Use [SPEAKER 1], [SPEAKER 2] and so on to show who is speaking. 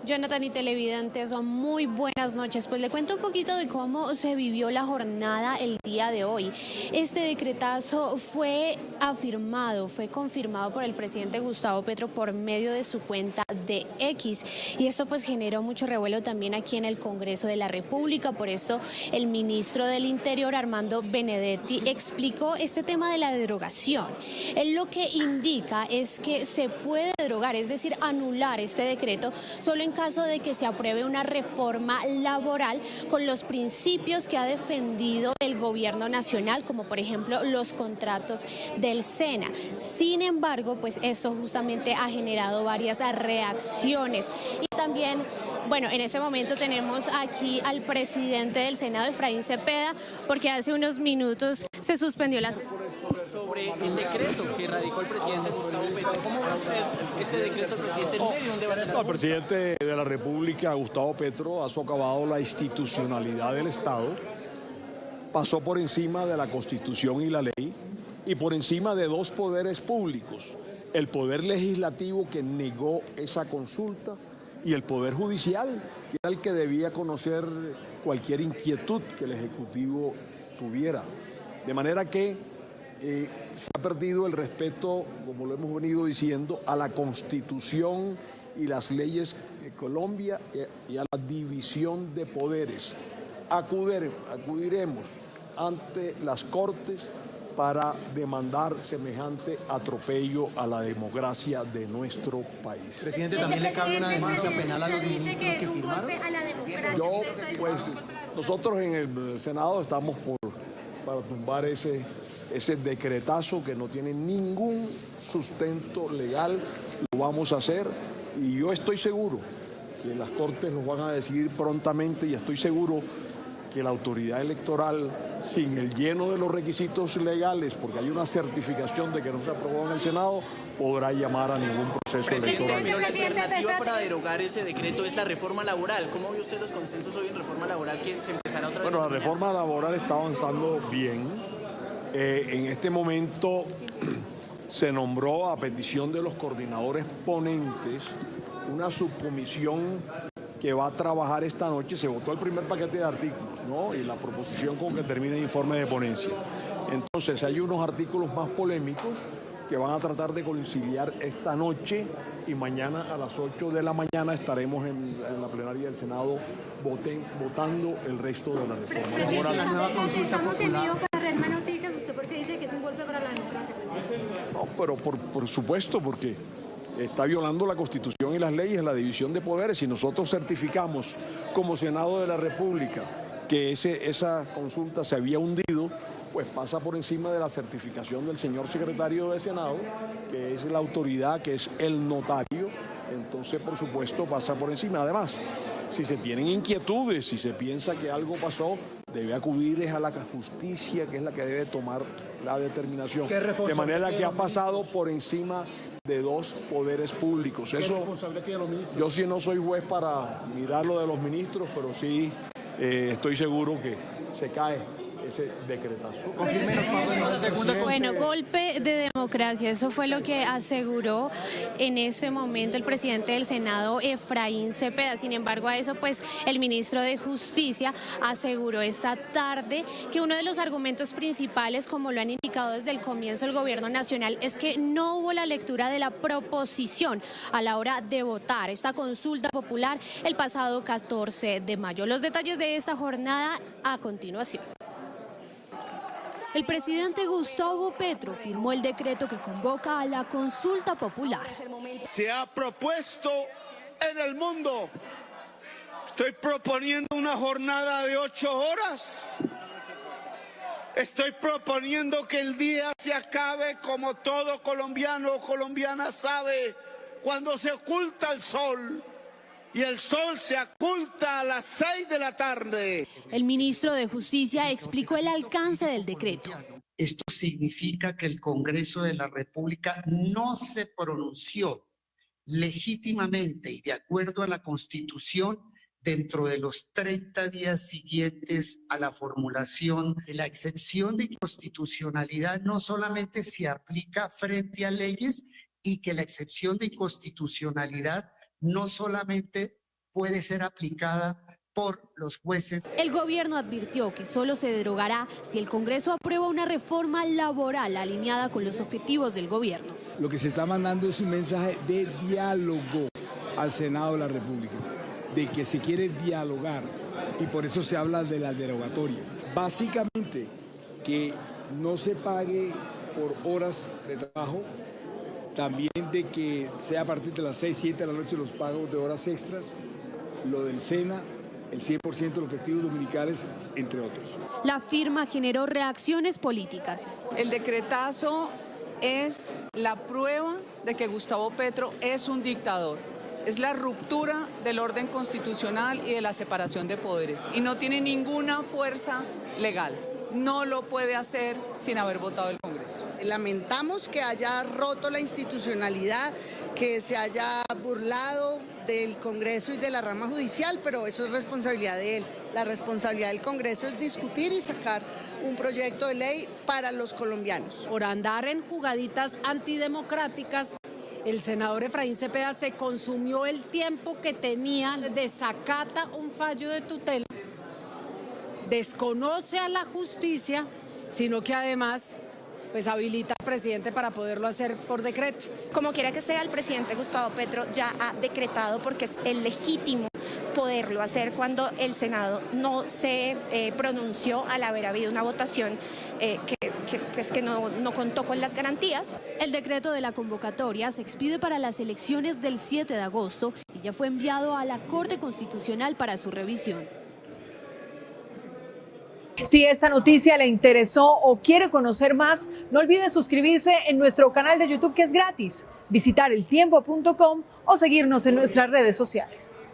[SPEAKER 1] Jonathan y televidentes, son muy buenas noches. Pues le cuento un poquito de cómo se vivió la jornada el día de hoy. Este decretazo fue confirmado por el presidente Gustavo Petro por medio de su cuenta de X. Y esto pues generó mucho revuelo también aquí en el Congreso de la República. Por esto el ministro del Interior, Armando Benedetti, explicó este tema de la derogación. Él lo que indica es que se puede derogar, es decir, anular este decreto solo en caso de que se apruebe una reforma laboral con los principios que ha defendido el gobierno nacional, como por ejemplo los contratos del SENA. Sin embargo, pues esto justamente ha generado varias reacciones. Y también, bueno, en este momento tenemos aquí al presidente del Senado, Efraín Cepeda, porque hace unos minutos se suspendió la...
[SPEAKER 2] Sobre el decreto que radicó el presidente Gustavo Petro. ¿Cómo ve usted este decreto, presidente, en medio de un debate?
[SPEAKER 3] El presidente de la República, Gustavo Petro, ha socavado la institucionalidad del Estado, pasó por encima de la Constitución y la ley y por encima de dos poderes públicos, el Poder Legislativo, que negó esa consulta, y el Poder Judicial, que era el que debía conocer cualquier inquietud que el Ejecutivo tuviera. De manera que se ha perdido el respeto, como lo hemos venido diciendo, a la Constitución y las leyes de Colombia y a la división de poderes. Acudiremos ante las Cortes para demandar semejante atropello a la democracia de nuestro país.
[SPEAKER 2] Presidente, ¿también le cabe una denuncia penal a los ministros que firmaron?
[SPEAKER 3] Nosotros en el Senado estamos para tumbar ese decretazo que no tiene ningún sustento legal. Lo vamos a hacer y yo estoy seguro que las Cortes lo van a decidir prontamente y estoy seguro que la autoridad electoral, sin el lleno de los requisitos legales, porque hay una certificación de que no se aprobó en el Senado, podrá llamar a ningún proceso electoral.
[SPEAKER 2] Pero la alternativa para derogar ese decreto es la reforma laboral. ¿Cómo ve usted los consensos hoy en reforma laboral que se empezará otra vez?
[SPEAKER 3] Bueno, la reforma laboral está avanzando bien. En este momento se nombró, a petición de los coordinadores ponentes, una subcomisión que va a trabajar esta noche. Se votó el primer paquete de artículos, ¿no? Y la proposición con que termine el informe de ponencia. Entonces hay unos artículos más polémicos que van a tratar de conciliar esta noche y mañana a las 8 de la mañana estaremos en la plenaria del Senado votando el resto de la reforma.
[SPEAKER 4] La nueva consulta popular. Noticias, ¿usted por qué dice que es un golpe para la democracia?
[SPEAKER 3] No, pero por supuesto, porque está violando la Constitución y las leyes, la división de poderes. Si nosotros certificamos como Senado de la República que esa consulta se había hundido, pues pasa por encima de la certificación del señor secretario de Senado, que es la autoridad, que es el notario. Entonces, por supuesto, pasa por encima. Además, si se tienen inquietudes, si se piensa que algo pasó, debe acudir a la justicia, que es la que debe tomar la determinación. De manera que ha pasado por encima de dos poderes públicos. Eso, yo sí no soy juez para mirar lo de los ministros, pero sí estoy seguro que se cae ese decretazo.
[SPEAKER 1] Bueno, golpe de democracia, eso fue lo que aseguró en este momento el presidente del Senado, Efraín Cepeda. Sin embargo, a eso pues el ministro de Justicia aseguró esta tarde que uno de los argumentos principales, como lo han indicado desde el comienzo el gobierno nacional, es que no hubo la lectura de la proposición a la hora de votar esta consulta popular el pasado 14 de mayo. Los detalles de esta jornada a continuación. El presidente Gustavo Petro firmó el decreto que convoca a la consulta popular.
[SPEAKER 5] Se ha propuesto en el mundo. Estoy proponiendo una jornada de 8 horas. Estoy proponiendo que el día se acabe como todo colombiano o colombiana sabe, cuando se oculta el sol. Y el sol se oculta a las 6 de la tarde.
[SPEAKER 1] El ministro de Justicia explicó el alcance del decreto.
[SPEAKER 6] Esto significa que el Congreso de la República no se pronunció legítimamente y de acuerdo a la Constitución dentro de los 30 días siguientes a la formulación de la excepción de inconstitucionalidad. No solamente se aplica frente a leyes y que la excepción de inconstitucionalidad no solamente puede ser aplicada por los jueces.
[SPEAKER 1] El gobierno advirtió que solo se derogará si el Congreso aprueba una reforma laboral alineada con los objetivos del gobierno.
[SPEAKER 7] Lo que se está mandando es un mensaje de diálogo al Senado de la República, de que se quiere dialogar y por eso se habla de la derogatoria. Básicamente que no se pague por horas de trabajo, también de que sea a partir de las 6, 7 de la noche los pagos de horas extras, lo del SENA, el 100% de los festivos dominicales, entre otros.
[SPEAKER 1] La firma generó reacciones políticas.
[SPEAKER 8] El decretazo es la prueba de que Gustavo Petro es un dictador. Es la ruptura del orden constitucional y de la separación de poderes. Y no tiene ninguna fuerza legal. No lo puede hacer sin haber votado el Congreso.
[SPEAKER 9] Lamentamos que haya roto la institucionalidad, que se haya burlado del Congreso y de la rama judicial, pero eso es responsabilidad de él. La responsabilidad del Congreso es discutir y sacar un proyecto de ley para los colombianos.
[SPEAKER 10] Por andar en jugaditas antidemocráticas, el senador Efraín Cepeda se consumió el tiempo que tenía, desacata un fallo de tutela, desconoce a la justicia, sino que además pues habilita al presidente para poderlo hacer por decreto.
[SPEAKER 11] Como quiera que sea, el presidente Gustavo Petro ya ha decretado, porque es el legítimo poderlo hacer cuando el Senado no se pronunció al haber habido una votación que no contó con las garantías.
[SPEAKER 1] El decreto de la convocatoria se expide para las elecciones del 7 de agosto y ya fue enviado a la Corte Constitucional para su revisión.
[SPEAKER 12] Si esta noticia le interesó o quiere conocer más, no olvide suscribirse en nuestro canal de YouTube, que es gratis, visitar eltiempo.com o seguirnos en nuestras redes sociales.